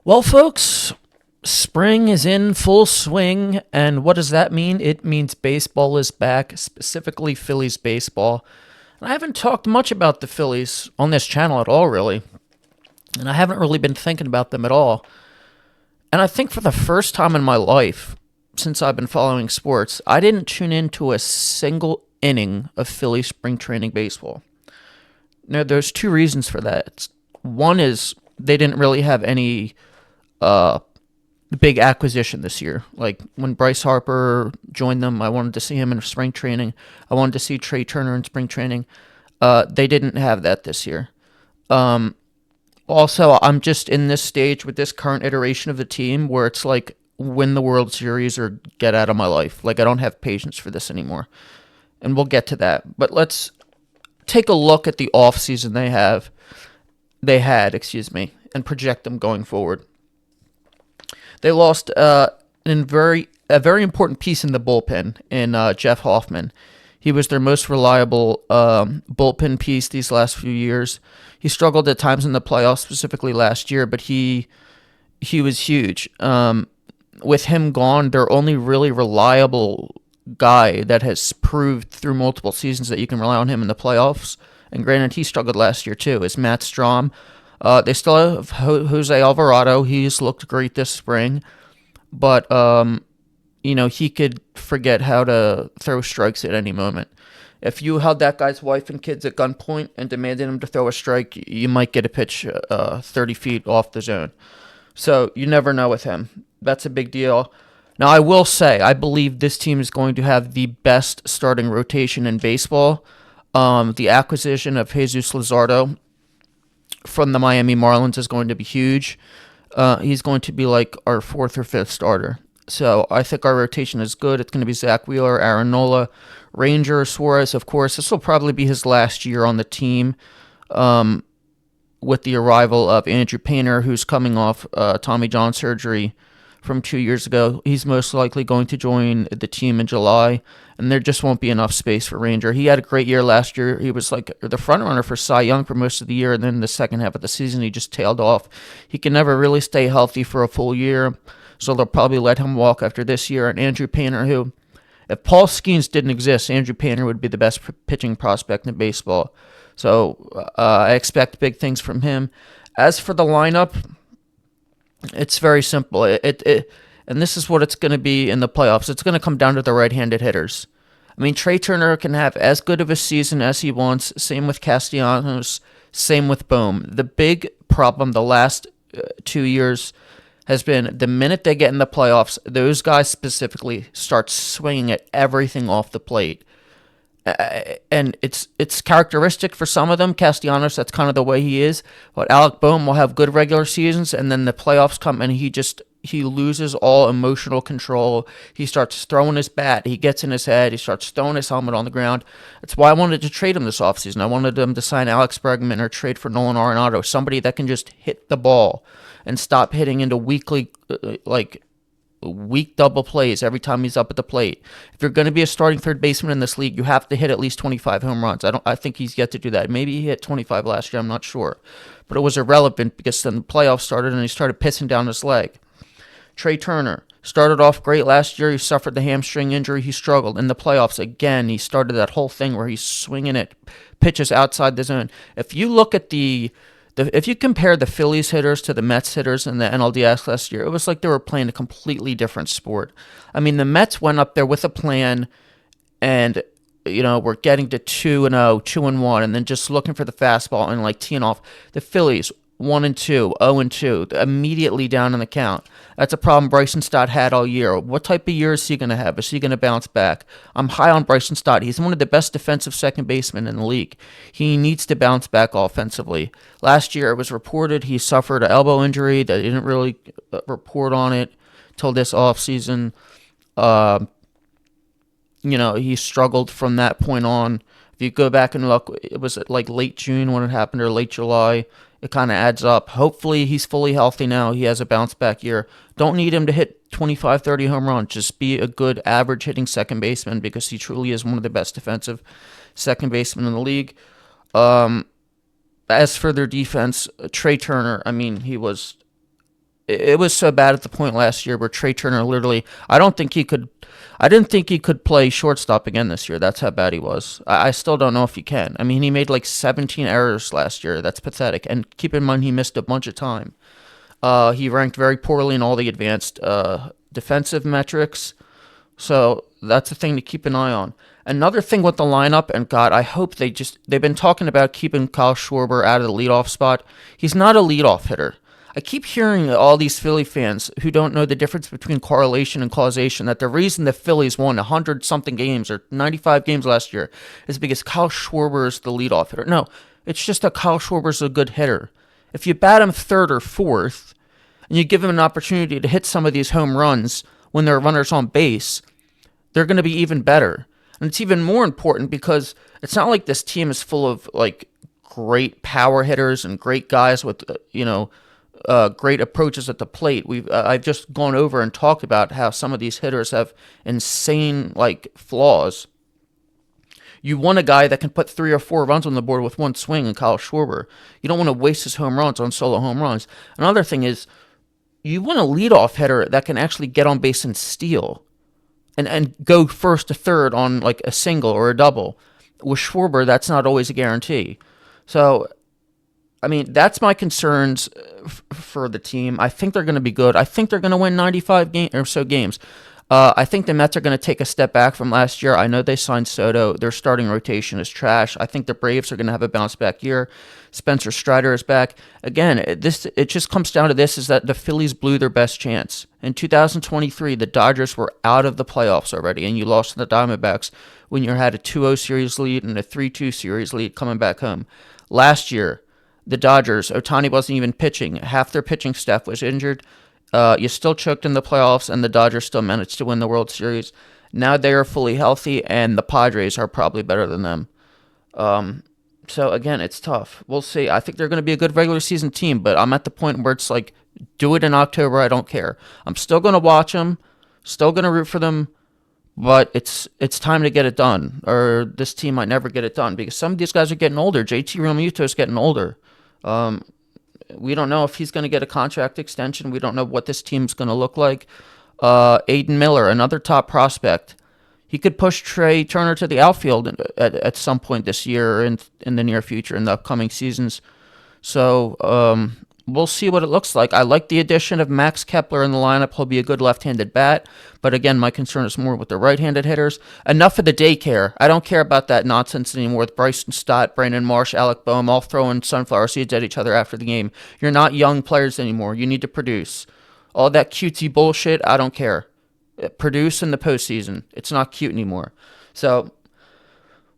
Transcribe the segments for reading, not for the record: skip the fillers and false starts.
Well, folks, spring is in full swing, and what does that mean? It means baseball is back, specifically Phillies baseball. And I haven't talked much about the Phillies on this channel at all, really, and I haven't really been thinking about them at all. And I think for the first time in my life, since I've been following sports, I didn't tune into a single inning of Philly spring training baseball. Now, there's two reasons for that. One is they didn't really have any uh, big acquisition this year. Like when Bryce Harper joined them, I wanted to see him in spring training. I wanted to see Trey Turner in spring training. They didn't have that this year. Um, Also, I'm just in this stage with this current iteration of the team where it's like win the World Series or get out of my life. Like I don't have patience for this anymore. And we'll get to that. But let's take a look at the offseason they had, and project them going forward. They lost a very important piece in the bullpen in Jeff Hoffman. He was their most reliable bullpen piece these last few years. He struggled at times in the playoffs, specifically last year, but he was huge. With him gone, their only really reliable guy that has proved through multiple seasons that you can rely on him in the playoffs, and granted he struggled last year too, is Matt Strom. They still have Jose Alvarado. He's looked great this spring, but he could forget how to throw strikes at any moment. If you held that guy's wife and kids at gunpoint and demanded him to throw a strike, you might get a pitch 30 feet off the zone. So you never know with him. That's a big deal. Now, I will say, I believe this team is going to have the best starting rotation in baseball. The acquisition of Jesus Luzardo from the Miami Marlins is going to be huge. He's going to be like our fourth or fifth starter. So I think our rotation is good. It's going to be Zach Wheeler, Aaron Nola, Ranger, Suarez, of course. This will probably be his last year on the team with the arrival of Andrew Painter, who's coming off Tommy John surgery from 2 years ago. He's most likely going to join the team in July, and there just won't be enough space for Ranger. He had a great year last year. He was like the front runner for Cy Young for most of the year, and then the second half of the season, he just tailed off. He can never really stay healthy for a full year, so they'll probably let him walk after this year. And Andrew Painter, who, if Paul Skeens didn't exist, Andrew Painter would be the best pitching prospect in baseball. So I expect big things from him. As for the lineup, it's very simple. And this is what it's going to be in the playoffs. It's going to come down to the right-handed hitters. I mean, Trey Turner can have as good of a season as he wants. Same with Castellanos. Same with Bohm. The big problem the last 2 years has been the minute they get in the playoffs, those guys specifically start swinging at everything off the plate. And it's characteristic for some of them. Castellanos, that's kind of the way he is. But Alec Bohm will have good regular seasons, and then the playoffs come, and he loses all emotional control. He starts throwing his bat. He gets in his head. He starts throwing his helmet on the ground. That's why I wanted to trade him this offseason. I wanted them to sign Alex Bregman or trade for Nolan Arenado, somebody that can just hit the ball and stop hitting into weak double plays every time he's up at the plate. If you're going to be a starting third baseman in this league, you have to hit at least 25 home runs. I think he's yet to do that. Maybe he hit 25 last year, I'm not sure. But it was irrelevant because then the playoffs started and he started pissing down his leg. Trey Turner started off great last year. He suffered the hamstring injury. He struggled. In the playoffs, again, he started that whole thing where he's swinging at pitches outside the zone. If you look at if you compare the Phillies hitters to the Mets hitters in the NLDS last year, it was like they were playing a completely different sport. I mean, the Mets went up there with a plan and, we're getting to 2-0, 2-1, and then just looking for the fastball and like teeing off. The Phillies, 1-2, 0-2, immediately down in the count. That's a problem Bryson Stott had all year. What type of year is he going to have? Is he going to bounce back? I'm high on Bryson Stott. He's one of the best defensive second basemen in the league. He needs to bounce back offensively. Last year, it was reported he suffered an elbow injury. They didn't really report on it till this offseason. He struggled from that point on. If you go back and look, it was like late June when it happened or late July. It kind of adds up. Hopefully he's fully healthy now. He has a bounce back year. Don't need him to hit 25, 30 home runs. Just be a good average hitting second baseman because he truly is one of the best defensive second basemen in the league. As for their defense, Trey Turner, I mean, he was it was so bad at the point last year where Trey Turner literally, I didn't think he could play shortstop again this year. That's how bad he was. I still don't know if he can. I mean, he made like 17 errors last year. That's pathetic. And keep in mind, he missed a bunch of time. He ranked very poorly in all the advanced defensive metrics. So that's a thing to keep an eye on. Another thing with the lineup, and God, I hope they've been talking about keeping Kyle Schwarber out of the leadoff spot. He's not a leadoff hitter. I keep hearing all these Philly fans who don't know the difference between correlation and causation that the reason the Phillies won 100-something games or 95 games last year is because Kyle Schwarber is the leadoff hitter. No, it's just that Kyle Schwarber is a good hitter. If you bat him third or fourth, and you give him an opportunity to hit some of these home runs when there are runners on base, they're going to be even better. And it's even more important because it's not like this team is full of like great power hitters and great guys with great approaches at the plate. I've just gone over and talked about how some of these hitters have insane like flaws. You want a guy that can put 3 or 4 runs on the board with one swing in Kyle Schwarber. You don't want to waste his home runs on solo home runs. Another thing is you want a leadoff hitter that can actually get on base and steal and go first to third on like a single or a double. With Schwarber, that's not always a guarantee. So, I mean, that's my concerns for the team. I think they're going to be good. I think they're going to win 95 or so games. I think the Mets are going to take a step back from last year. I know they signed Soto. Their starting rotation is trash. I think the Braves are going to have a bounce back year. Spencer Strider is back. Again, it just comes down to this, is that the Phillies blew their best chance. In 2023, the Dodgers were out of the playoffs already, and you lost to the Diamondbacks when you had a 2-0 series lead and a 3-2 series lead coming back home. Last year, the Dodgers, Ohtani wasn't even pitching. Half their pitching staff was injured. You still choked in the playoffs, and the Dodgers still managed to win the World Series. Now they are fully healthy, and the Padres are probably better than them. So, again, it's tough. We'll see. I think they're going to be a good regular season team, but I'm at the point where it's like, do it in October. I don't care. I'm still going to watch them, still going to root for them, but it's time to get it done, or this team might never get it done because some of these guys are getting older. JT Realmuto is getting older. We don't know if he's going to get a contract extension. We don't know what this team's going to look like. Aiden Miller, another top prospect. He could push Trey Turner to the outfield at some point this year or in the near future in the upcoming seasons. So we'll see what it looks like. I like the addition of Max Kepler in the lineup. He'll be a good left-handed bat. But again, my concern is more with the right-handed hitters. Enough of the daycare. I don't care about that nonsense anymore with Bryson Stott, Brandon Marsh, Alec Boehm all throwing sunflower seeds at each other after the game. You're not young players anymore. You need to produce. All that cutesy bullshit, I don't care. Produce in the postseason. It's not cute anymore. So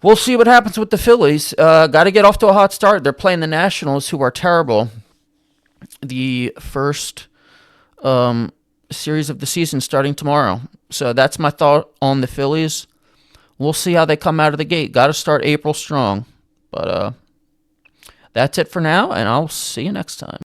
we'll see what happens with the Phillies. Got to get off to a hot start. They're playing the Nationals, who are terrible. The first series of the season starting tomorrow. So that's my thought on the Phillies. We'll see how they come out of the gate. Got to start April strong. But that's it for now, and I'll see you next time.